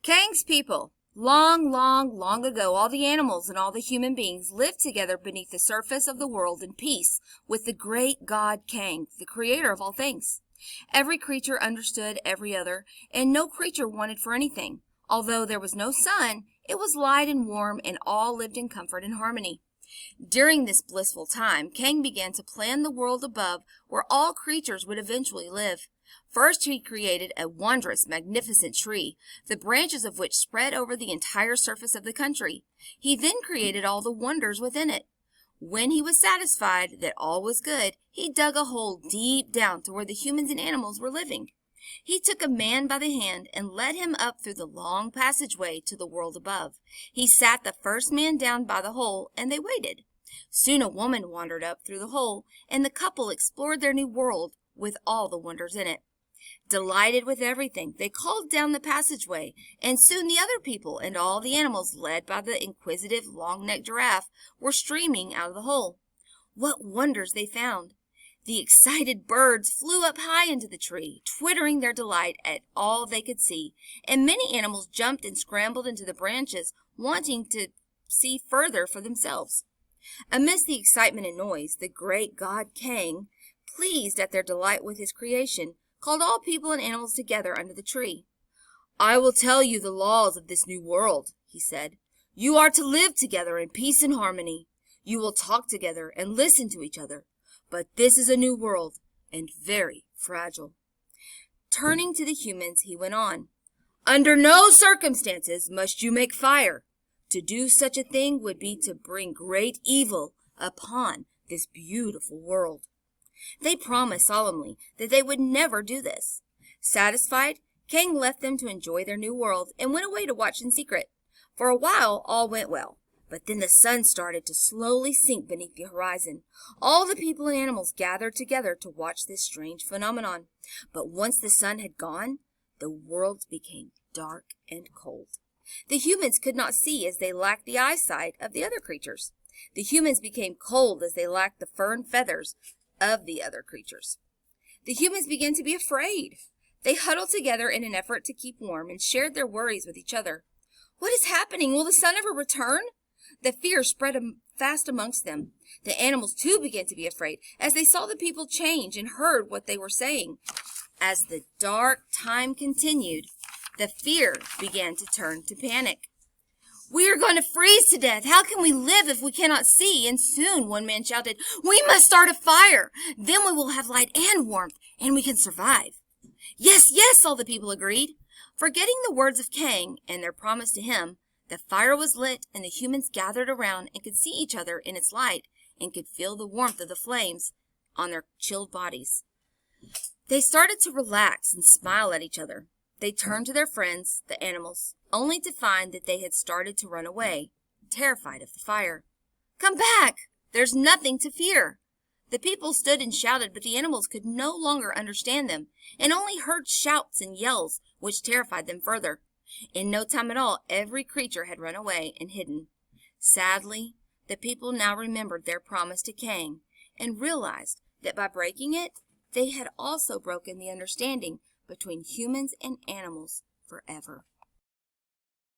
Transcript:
Kaang's people. Long, long, long ago, all the animals and all the human beings lived together beneath the surface of the world in peace with the great god Kaang, the creator of all things. Every creature understood every other, and no creature wanted for anything. Although there was no sun, it was light and warm, and all lived in comfort and harmony. During this blissful time, Kaang began to plan the world above where all creatures would eventually live. First, he created a wondrous, magnificent tree, the branches of which spread over the entire surface of the country. He then created all the wonders within it. When he was satisfied that all was good, he dug a hole deep down to where the humans and animals were living. He took a man by the hand and led him up through the long passageway to the world above. He sat the first man down by the hole, and they waited. Soon a woman wandered up through the hole, and the couple explored their new world with all the wonders in it. Delighted with everything, they called down the passageway, and soon the other people and all the animals, led by the inquisitive long-necked giraffe, were streaming out of the hole. What wonders they found! The excited birds flew up high into the tree, twittering their delight at all they could see, and many animals jumped and scrambled into the branches, wanting to see further for themselves. Amidst the excitement and noise, the great god Kaang, pleased at their delight with his creation, called all people and animals together under the tree. "I will tell you the laws of this new world," he said. "You are to live together in peace and harmony. You will talk together and listen to each other. But this is a new world, and very fragile." Turning to the humans, he went on, "Under no circumstances must you make fire. To do such a thing would be to bring great evil upon this beautiful world." They promised solemnly that they would never do this. Satisfied, Kaang left them to enjoy their new world and went away to watch in secret. For a while, all went well. But then the sun started to slowly sink beneath the horizon. All the people and animals gathered together to watch this strange phenomenon. But once the sun had gone, the world became dark and cold. The humans could not see as they lacked the eyesight of the other creatures. The humans became cold as they lacked the fur and feathers of the other creatures. The humans began to be afraid. They huddled together in an effort to keep warm and shared their worries with each other. "What is happening? Will the sun ever return?" The fear spread fast amongst them. The animals, too, began to be afraid as they saw the people change and heard what they were saying. As the dark time continued, the fear began to turn to panic. "We are going to freeze to death. How can we live if we cannot see?" And soon one man shouted, "We must start a fire. Then we will have light and warmth, and we can survive." "Yes, yes," all the people agreed. Forgetting the words of Kaang and their promise to him, the fire was lit, and the humans gathered around and could see each other in its light and could feel the warmth of the flames on their chilled bodies. They started to relax and smile at each other. They turned to their friends, the animals, only to find that they had started to run away, terrified of the fire. "Come back! There's nothing to fear." The people stood and shouted, but the animals could no longer understand them and only heard shouts and yells, which terrified them further. In no time at all, every creature had run away and hidden. Sadly, the people now remembered their promise to Kaang and realized that by breaking it, they had also broken the understanding between humans and animals forever.